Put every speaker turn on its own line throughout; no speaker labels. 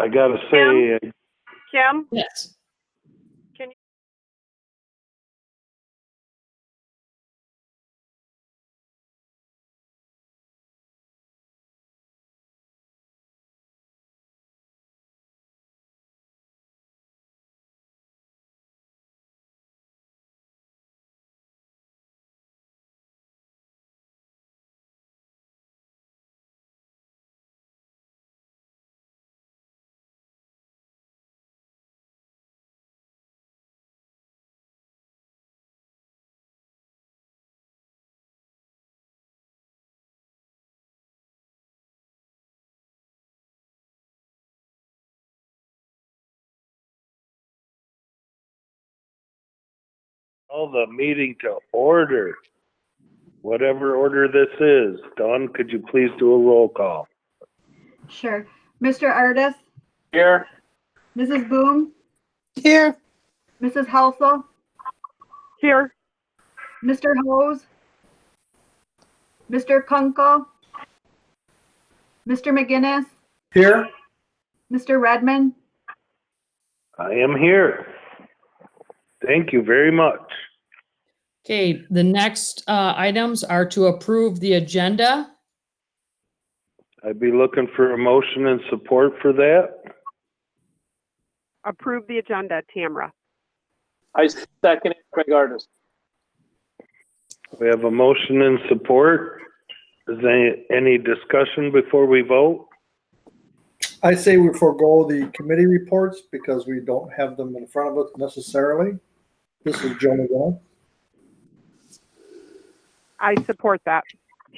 I gotta say,
Kim,
Yes.
can you?
call the meeting to order. Whatever order this is. Dawn, could you please do a roll call?
Sure. Mr. Artis,
Here.
Mrs. Boom,
Here.
Mrs. Helsel,
Here.
Mr. Hose, Mr. Kunkel, Mr. McGinnis,
Here.
Mr. Redmond,
I am here. Thank you very much.
Okay, the next items are to approve the agenda.
I'd be looking for a motion and support for that.
Approve the agenda, Tamra.
I second it, Craig Artis.
We have a motion and support. Is there any discussion before we vote?
I say we forego the committee reports because we don't have them in front of us necessarily. This is Joe McGinnis.
I support that,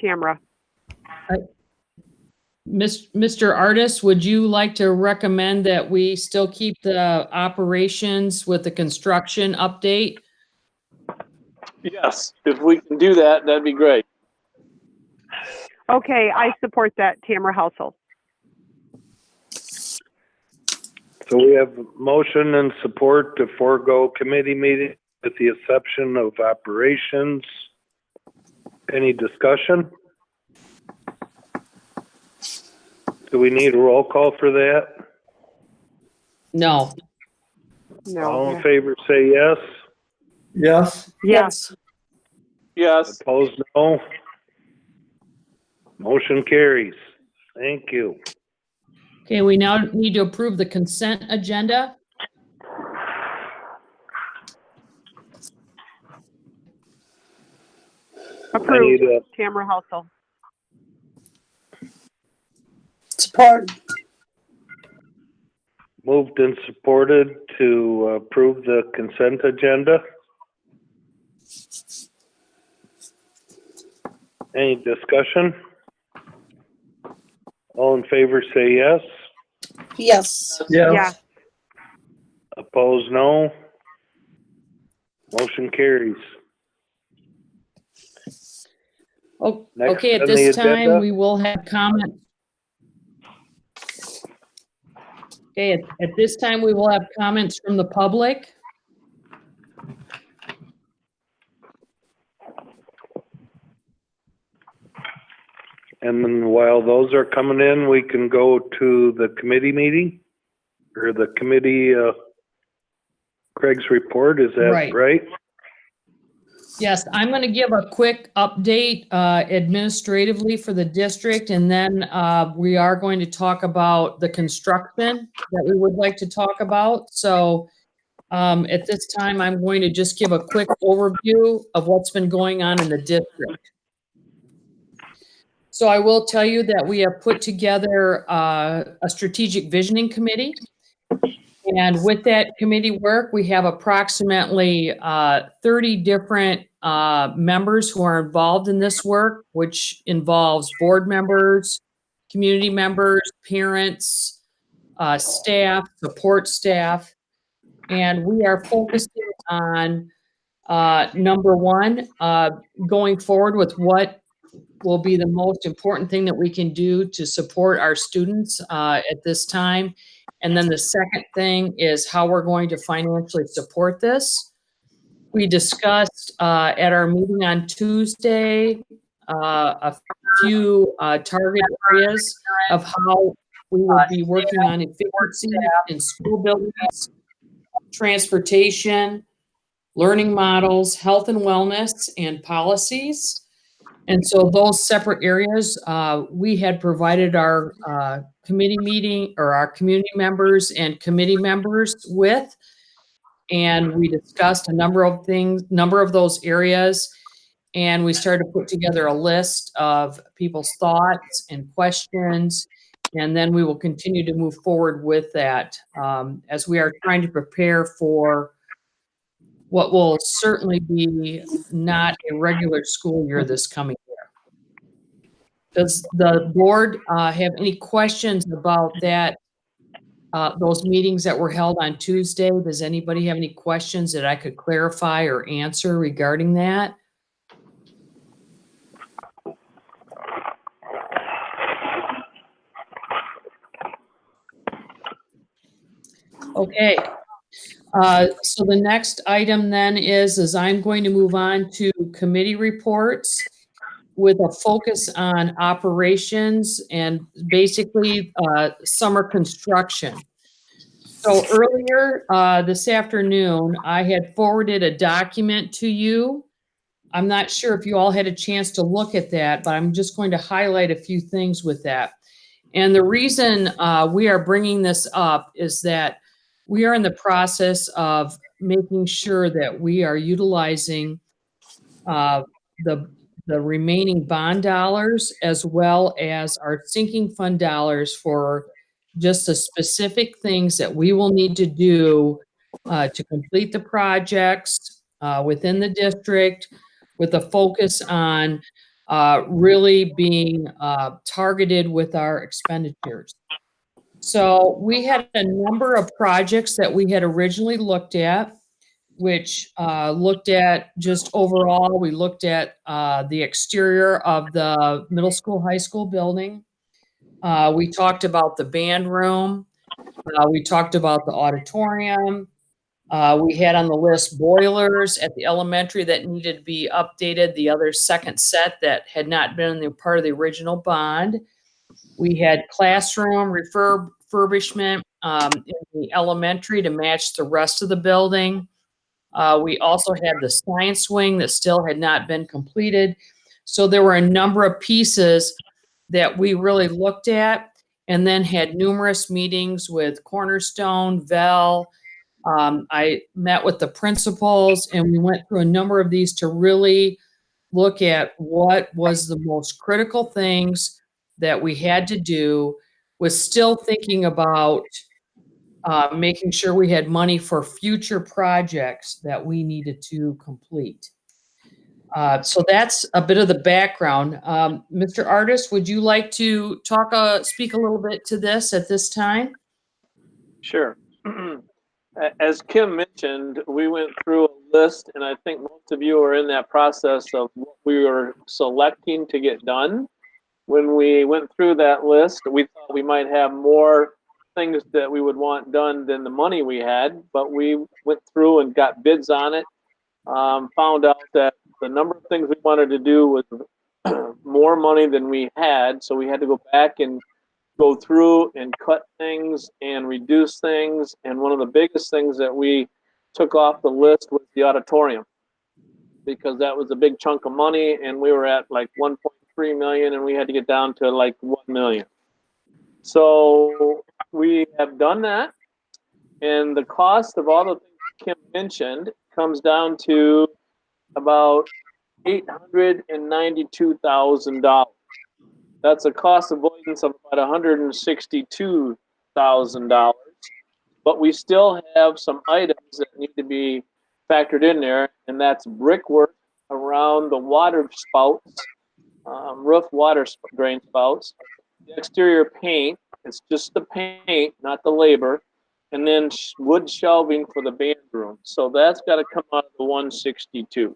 Tamra.
Mr. Artis, would you like to recommend that we still keep the operations with the construction update?
Yes, if we can do that, that'd be great.
Okay, I support that, Tamra Helsel.
So we have a motion and support to forego committee meeting with the exception of operations. Any discussion? Do we need a roll call for that?
No.
No.
All in favor say yes.
Yes,
Yes.
Yes,
Opposed, no. Motion carries. Thank you.
Okay, we now need to approve the consent agenda.
Approved,
I need
Tamra Helsel.
Support.
moved and supported to approve the consent agenda. Any discussion? All in favor say yes.
Yes.
yes.
Yeah.
Opposed, no. Motion carries.
Oh,
Next
okay, at
on
this
the
time,
agenda.
we will have comment. Okay, at this time, we will have comments from the public.
And then while those are coming in, we can go to the committee meeting or the committee, Craig's report. Is that
Right.
right?
Yes, I'm going to give a quick update administratively for the district, and then we are going to talk about the construction that we would like to talk about. So at this time, I'm going to just give a quick overview of what's been going on in the district. So I will tell you that we have put together a strategic visioning committee. And with that committee work, we have approximately 30 different members who are involved in this work, which involves board members, community members, parents, staff, support staff. And we are focusing on, number one, going forward with what will be the most important thing that we can do to support our students at this time. And then the second thing is how we're going to financially support this. We discussed at our meeting on Tuesday a few target areas of how We will be working on efficiency in school buildings, transportation, learning models, health and wellness, and policies. And so those separate areas, we had provided our committee meeting or our community members and committee members with. And we discussed a number of things, number of those areas. And we started to put together a list of people's thoughts and questions. And then we will continue to move forward with that as we are trying to prepare for what will certainly be not a regular school year this coming year. Does the board have any questions about that, those meetings that were held on Tuesday? Does anybody have any questions that I could clarify or answer regarding that? Okay. So the next item then is I'm going to move on to committee reports with a focus on operations and basically summer construction. So earlier this afternoon, I had forwarded a document to you. I'm not sure if you all had a chance to look at that, but I'm just going to highlight a few things with that. And the reason we are bringing this up is that we are in the process of making sure that we are utilizing the remaining bond dollars as well as our sinking fund dollars for just the specific things that we will need to do to complete the projects within the district with a focus on really being targeted with our expenditures. So we had a number of projects that we had originally looked at, which looked at just overall, we looked at the exterior of the middle school, high school building. We talked about the band room. We talked about the auditorium. We had on the list boilers at the elementary that needed to be updated, the other second set that had not been part of the original bond. We had classroom refurbishment in the elementary to match the rest of the building. We also had the science wing that still had not been completed. So there were a number of pieces that we really looked at and then had numerous meetings with Cornerstone, Vel. I met with the principals and we went through a number of these to really look at what was the most critical things that we had to do, with still thinking about making sure we had money for future projects that we needed to complete. So that's a bit of the background. Mr. Artist, would you like to speak a little bit to this at this time?
Sure. As Kim mentioned, we went through a list, and I think most of you are in that process of what we were selecting to get done. When we went through that list, we thought we might have more things that we would want done than the money we had, but we went through and got bids on it, found out that the number of things we wanted to do was more money than we had, so we had to go back and go through and cut things and reduce things. And one of the biggest things that we took off the list was the auditorium, because that was a big chunk of money, and we were at like 1.3 million, and we had to get down to like 1 million. So we have done that, and the cost of all the things Kim mentioned comes down to about $892,000. That's a cost avoidance of about $162,000. But we still have some items that need to be factored in there, and that's brickwork around the water spouts, roof water drain spouts, the exterior paint. It's just the paint, not the labor, and then wood shelving for the band room. So that's got to come out of the 162.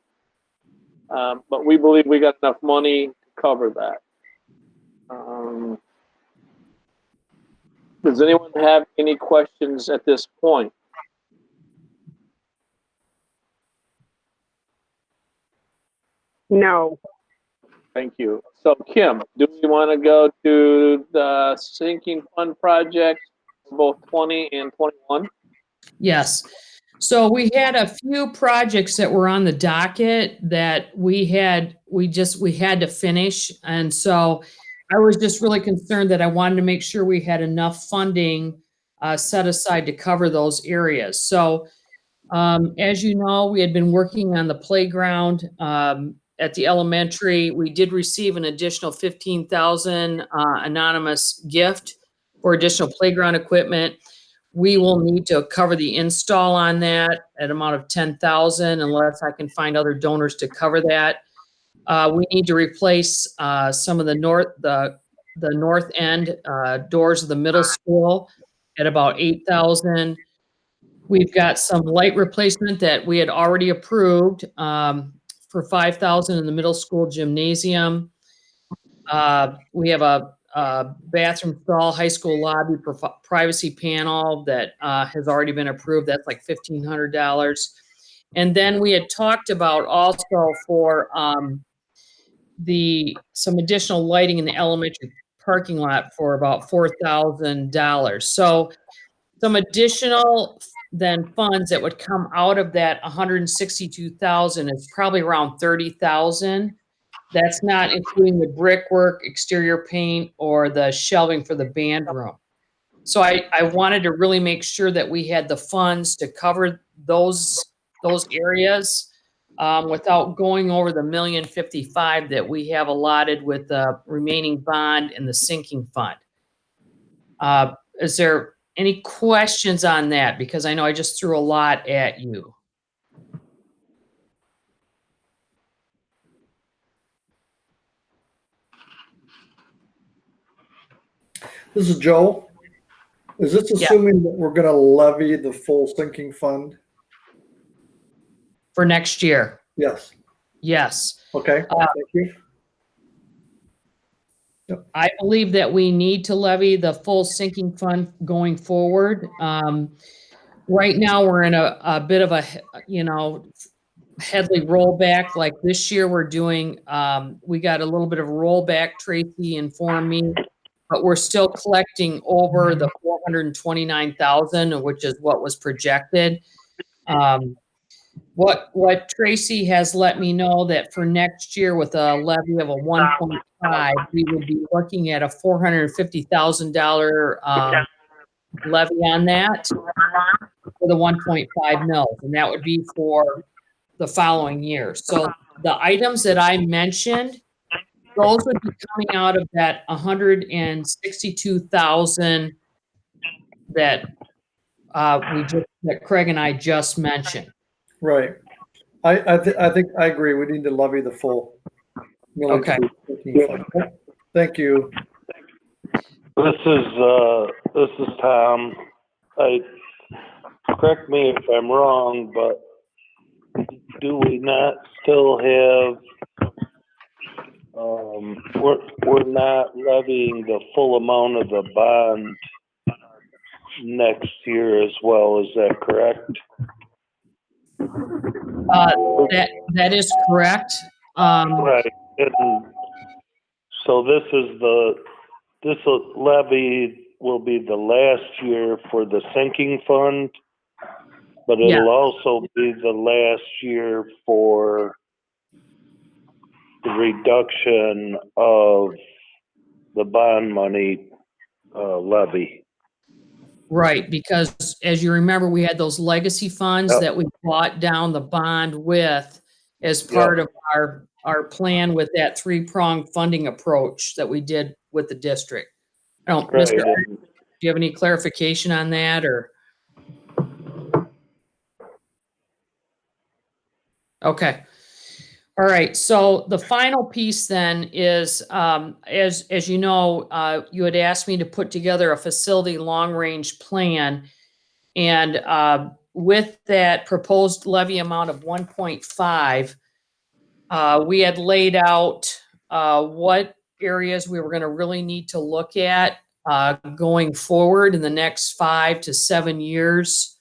But we believe we got enough money to cover that. Does anyone have any questions at this point?
No.
Thank you. So Kim, do we want to go to the sinking fund project for both 20 and 21?
Yes. So we had a few projects that were on the docket that we had to finish. And so I was just really concerned that I wanted to make sure we had enough funding set aside to cover those areas. So as you know, we had been working on the playground at the elementary. We did receive an additional 15,000 anonymous gift for additional playground equipment. We will need to cover the install on that at amount of 10,000 unless I can find other donors to cover that. We need to replace some of the north end doors of the middle school at about 8,000. We've got some light replacement that we had already approved for 5,000 in the middle school gymnasium. We have a bathroom stall, high school lobby privacy panel that has already been approved. That's like $1,500. And then we had talked about also for some additional lighting in the elementary parking lot for about $4,000. So some additional then funds that would come out of that 162,000 is probably around 30,000. That's not including the brickwork, exterior paint, or the shelving for the band room. So I wanted to really make sure that we had the funds to cover those areas without going over the $1,055,000 that we have allotted with the remaining bond and the sinking fund. Is there any questions on that? Because I know I just threw a lot at you.
This is Joe. Is this assuming that we're gonna levy the full sinking fund?
For next year?
Yes.
Yes.
Okay, thank you.
I believe that we need to levy the full sinking fund going forward. Right now, we're in a bit of a, Headley rollback. Like this year, we're doing, we got a little bit of rollback, Tracy informed me, but we're still collecting over the 429,000, which is what was projected. What Tracy has let me know that for next year with a levy of a 1.5, we would be looking at a $450,000 levy on that for the 1.5 mils, and that would be for the following year. So the items that I mentioned, those would be coming out of that 162,000 that that Craig and I just mentioned.
Right. I think I agree. We need to levy the full million.
Okay.
Thank you.
This is Tom. Correct me if I'm wrong, but do we not still have, we're not levying the full amount of the bond next year as well, is that correct?
That is correct.
Right. And so this levy will be the last year for the sinking fund, but it'll also be the last year for the reduction of the bond money levy.
Right, because as you remember, we had those legacy funds that we bought down the bond with as part of our plan with that three-pronged funding approach that we did with the district. Mr. Do you have any clarification on that, or? Okay. All right. So the final piece then is, as you know, you had asked me to put together a facility long-range plan. And with that proposed levy amount of 1.5, we had laid out what areas we were going to really need to look at going forward in the next 5 to 7 years,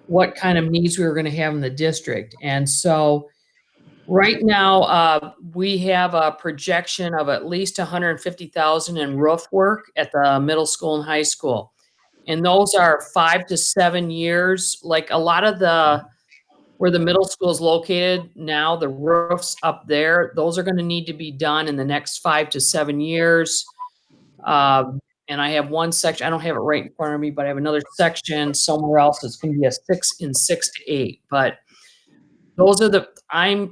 what kind of needs we were going to have in the district. And so Right now, we have a projection of at least 150,000 in roof work at the middle school and high school. And those are 5 to 7 years. Like a lot of where the middle school is located now, the roofs up there, those are gonna need to be done in the next 5 to 7 years. And I have one section, I don't have it right in front of me, but I have another section somewhere else that's gonna be a 6 to 8. But those are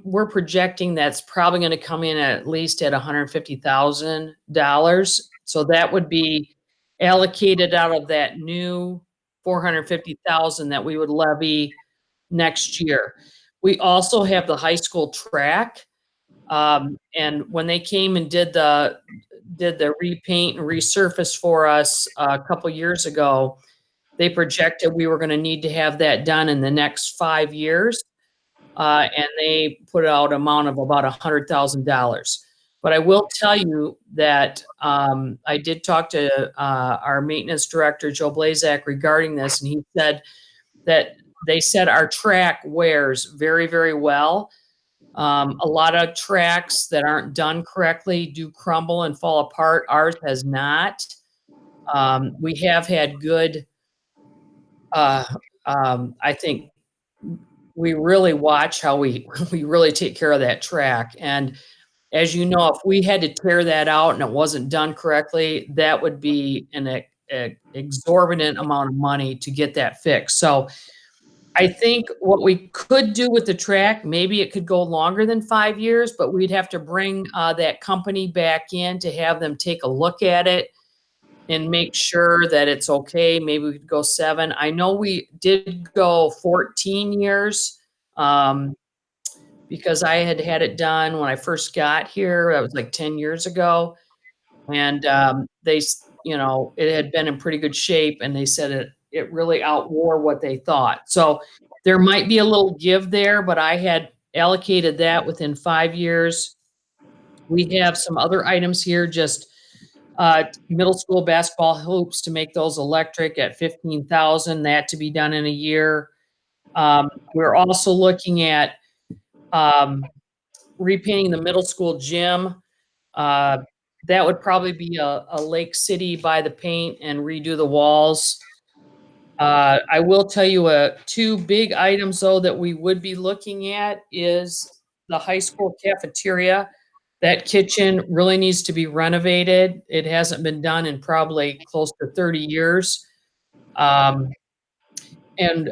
we're projecting that's probably gonna come in at least at $150,000. So that would be allocated out of that new 450,000 that we would levy next year. We also have the high school track. And when they came and did the repaint and resurface for us a couple years ago, they projected we were gonna need to have that done in the next 5 years. And they put out amount of about $100,000. But I will tell you that I did talk to our maintenance director, Joe Blazak, regarding this, and he said that they said our track wears very, very well. A lot of tracks that aren't done correctly do crumble and fall apart. Ours has not. We have had good, I think we really watch how we really take care of that track. And as you know, if we had to tear that out and it wasn't done correctly, that would be an exorbitant amount of money to get that fixed. So I think what we could do with the track, maybe it could go longer than 5 years, but we'd have to bring that company back in to have them take a look at it and make sure that it's okay. Maybe we could go 7. I know we did go 14 years because I had had it done when I first got here. That was like 10 years ago. And it had been in pretty good shape, and they said it really outwore what they thought. So there might be a little give there, but I had allocated that within 5 years. We have some other items here, just middle school basketball hoops to make those electric at 15,000, that to be done in a year. We're also looking at repainting the middle school gym. Uh, that would probably be a Lake City by the paint and redo the walls. I will tell you, 2 big items though that we would be looking at is the high school cafeteria. That kitchen really needs to be renovated. It hasn't been done in probably close to 30 years. Um, and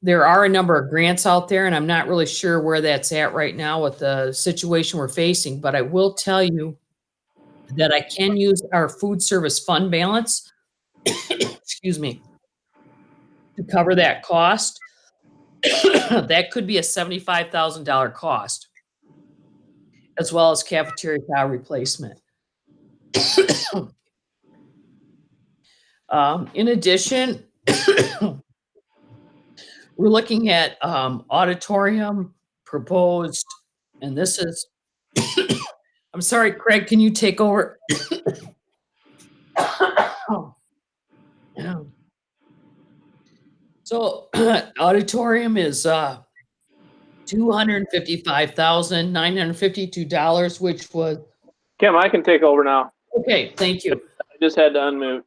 there are a number of grants out there, and I'm not really sure where that's at right now with the situation we're facing. But I will tell you that I can use our food service fund balance, excuse me, to cover that cost. That could be a $75,000 cost, as well as cafeteria tile replacement. In addition, we're looking at auditorium proposed, and this is, I'm sorry, Craig, can you take over? Yeah. So auditorium is $255,952, which was
Kim, I can take over now.
okay. Thank you.
I just had to unmute,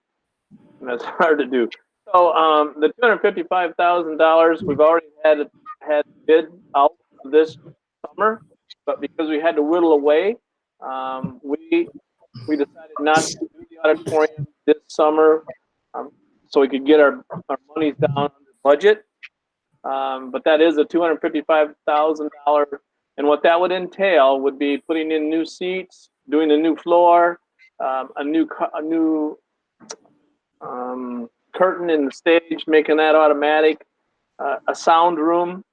and that's hard to do. So the $255,000, we've already had bid out this summer, but because we had to whittle away, we decided not to do the auditorium this summer, so we could get our monies down under budget. But that is a $255,000, and what that would entail would be putting in new seats, doing a new floor, a new curtain in the stage, making that automatic, a sound room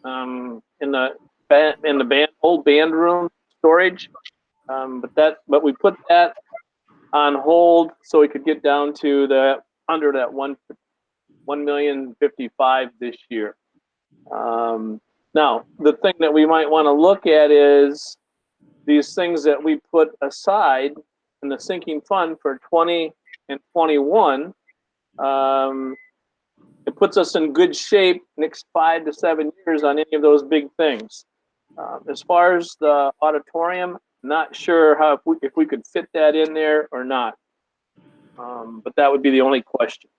in the old band room storage. But we put that on hold so we could get down to under that 1,055,000 this year. Now, the thing that we might want to look at is these things that we put aside in the sinking fund for 20 and 21. It puts us in good shape next 5 to 7 years on any of those big things. As far as the auditorium, not sure how if we could fit that in there or not. But that would be the only question.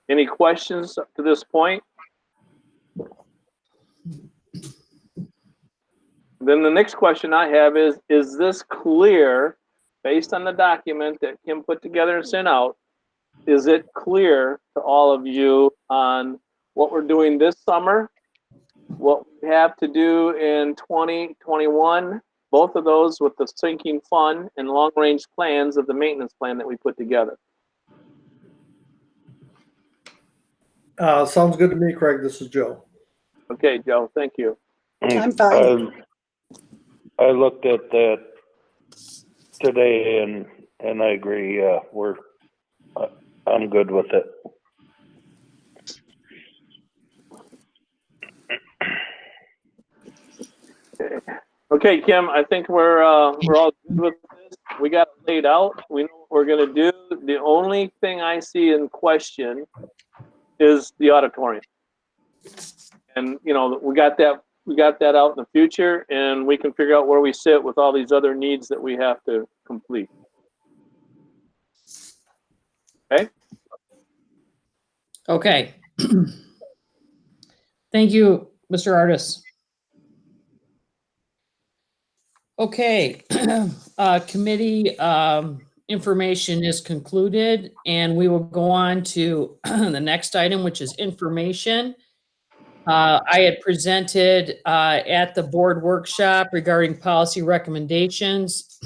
Any questions up to this point? Then the next question I have is this clear, based on the document that Kim put together and sent out, is it clear to all of you on what we're doing this summer, what we have to do in 2021, both of those with the sinking fund and long-range plans of the maintenance plan that we put together?
Sounds good to me, Craig. This is Joe.
Okay, Joe, thank you.
I'm fine.
I looked at that today and I agree. Yeah, I'm good with it.
Okay, Kim, I think we're all good with this. We got it laid out. We know what we're gonna do. The only thing I see in question is the auditorium. And you know, we got that out in the future, and we can figure out where we sit with all these other needs that we have to complete. Okay?
Okay. Thank you, Mr. Artis. Okay, committee information is concluded, and we will go on to the next item, which is information. I had presented at the board workshop regarding policy recommendations,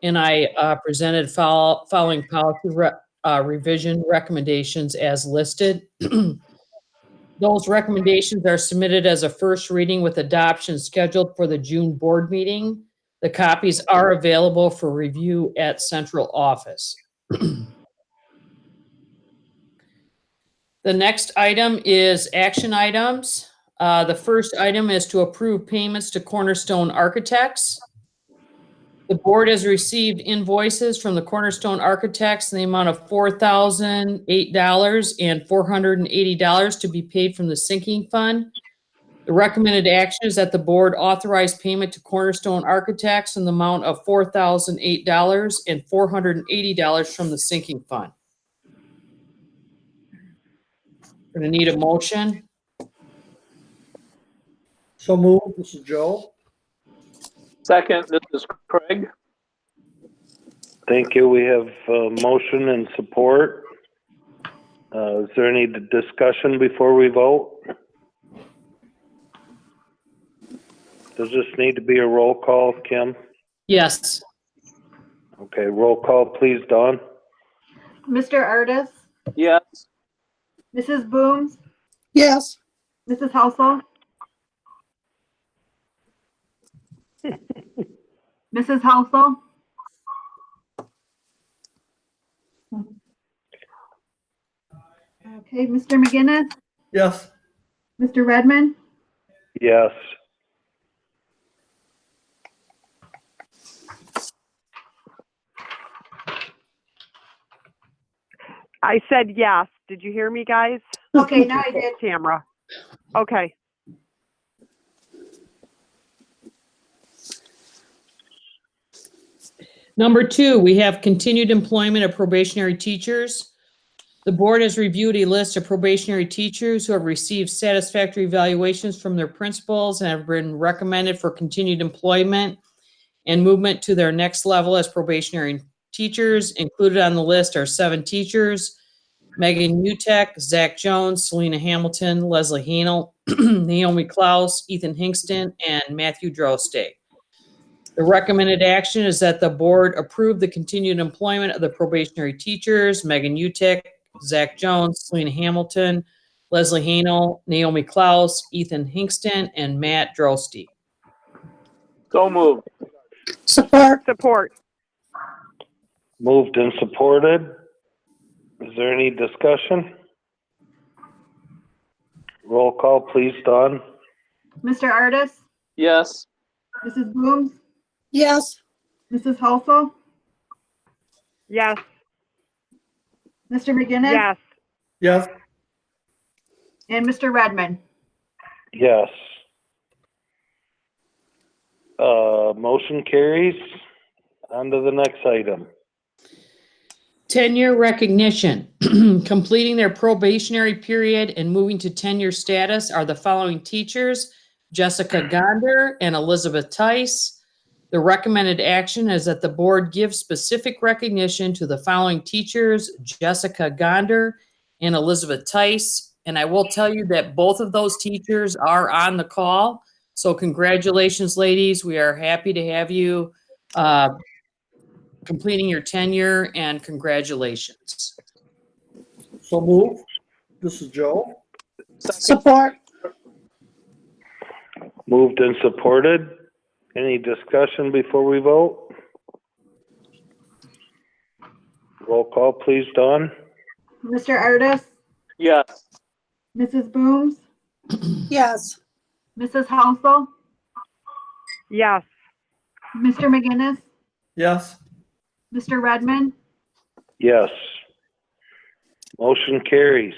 and I presented following policy revision recommendations as listed. Those recommendations are submitted as a first reading with adoption scheduled for the June board meeting. The copies are available for review at central office. The next item is action items. The first item is to approve payments to Cornerstone Architects. The board has received invoices from the Cornerstone Architects in the amount of $4,008 and $480 to be paid from the sinking fund. The recommended action is that the board authorize payment to Cornerstone Architects in the amount of $4,008 and $480 from the sinking fund. We're gonna need a motion.
So moved. This is Joe.
Second, this is Craig.
Thank you. We have motion and support. Is there any discussion before we vote? Does this need to be a roll call, Kim?
Yes.
Okay, roll call, please, Dawn.
Mr. Artis,
Yes.
Mrs. Booms,
Yes.
Mrs. Hausel, Mrs. Hausel, okay, Mr. McGinnis,
Yes.
Mr. Redmond,
Yes.
I said yes. Did you hear me, guys?
okay, now I did.
Tamara. Okay.
Number 2, we have continued employment of probationary teachers. The board has reviewed a list of probationary teachers who have received satisfactory evaluations from their principals and have been recommended for continued employment and movement to their next level as probationary teachers. Included on the list are 7 teachers: Megan Utek, Zach Jones, Selena Hamilton, Leslie Hanel, Naomi Klaus, Ethan Hingston, and Matthew Droste. The recommended action is that the board approve the continued employment of the probationary teachers: Megan Utek, Zach Jones, Selena Hamilton, Leslie Hanel, Naomi Klaus, Ethan Hingston, and Matt Droste.
So moved.
Support.
Support.
Moved and supported. Is there any discussion? Roll call, please, Dawn.
Mr. Artis,
Yes.
Mrs. Booms,
Yes.
Mrs. Hausel,
Yes.
Mr. McGinnis,
Yes.
Yes.
and Mr. Redmond.
Yes. Motion carries. On to the next item.
Tenure recognition. Completing their probationary period and moving to tenure status are the following teachers: Jessica Gonder and Elizabeth Tice. The recommended action is that the board give specific recognition to the following teachers: Jessica Gonder and Elizabeth Tice. And I will tell you that both of those teachers are on the call. So congratulations, ladies. We are happy to have you completing your tenure, and congratulations.
So move. This is Joe.
Support.
Moved and supported. Any discussion before we vote? Roll call, please, Dawn.
Mr. Ardis,
Yes.
Mrs. Booms,
Yes.
Mrs. Hausel,
Yes.
Mr. McGinnis,
Yes.
Mr. Redmond,
Yes. Motion carries.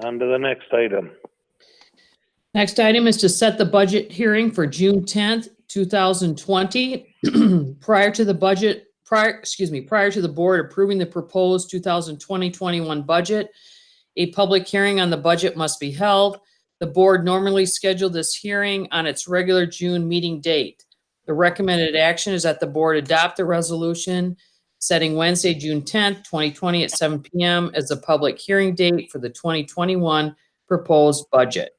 On to the next item.
Next item is to set the budget hearing for June 10th, 2020. Prior to the board approving the proposed 2020-21 budget, a public hearing on the budget must be held. The board normally scheduled this hearing on its regular June meeting date. The recommended action is that the board adopt the resolution setting Wednesday, June 10th, 2020 at 7 p.m. as the public hearing date for the 2021 proposed budget.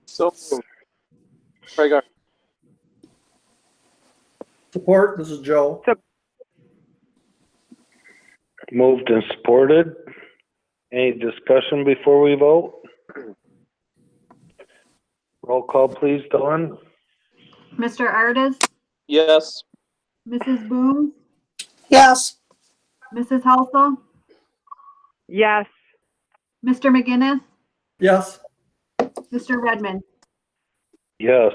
So moved. Craig,
Support. This is Joe.
Moved and supported. Any discussion before we vote? Roll call, please, Dawn.
Mr. Ardis,
yes.
Mrs. Booms,
Yes.
Mrs. Hausel,
Yes.
Mr. McGinnis,
Yes.
Mr. Redmond.
Yes.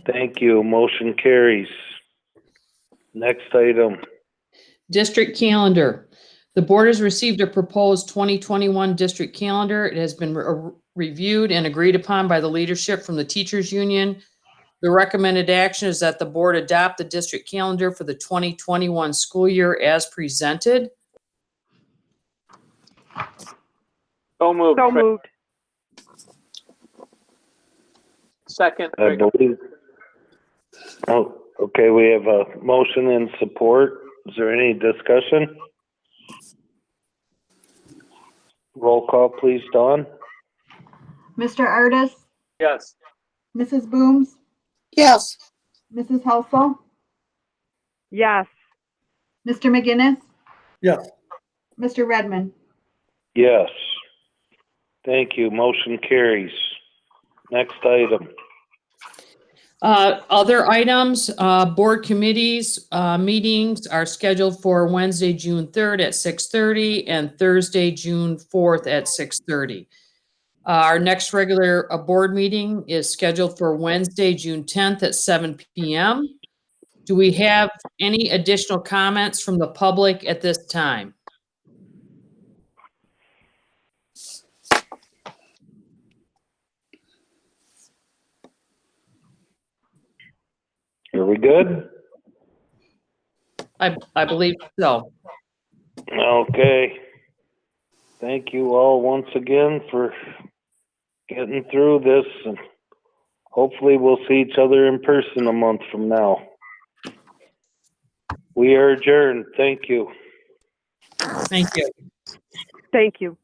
Thank you. Motion carries. Next item.
District calendar. The board has received a proposed 2021 district calendar. It has been reviewed and agreed upon by the leadership from the teachers union. The recommended action is that the board adopt the district calendar for the 2021 school year as presented.
So moved.
So
Craig.
moved.
Second.
I
Craig.
believe. Oh, okay, we have a motion and support. Is there any discussion? Roll call, please, Dawn.
Mr. Ardis,
Yes.
Mrs. Booms,
Yes.
Mrs. Hausel,
Yes.
Mr. McGinnis,
Yes.
Mr. Redmond.
Yes. Thank you. Motion carries. Next item.
Other items, board committees, meetings are scheduled for Wednesday, June 3rd at 6:30 and Thursday, June 4th at 6:30. Our next regular board meeting is scheduled for Wednesday, June 10th at 7 p.m. Do we have any additional comments from the public at this time?
Are we good?
I believe so.
Okay. Thank you all once again for getting through this, and hopefully we'll see each other in person a month from now. We are adjourned. Thank you.
Thank you.
Thank you.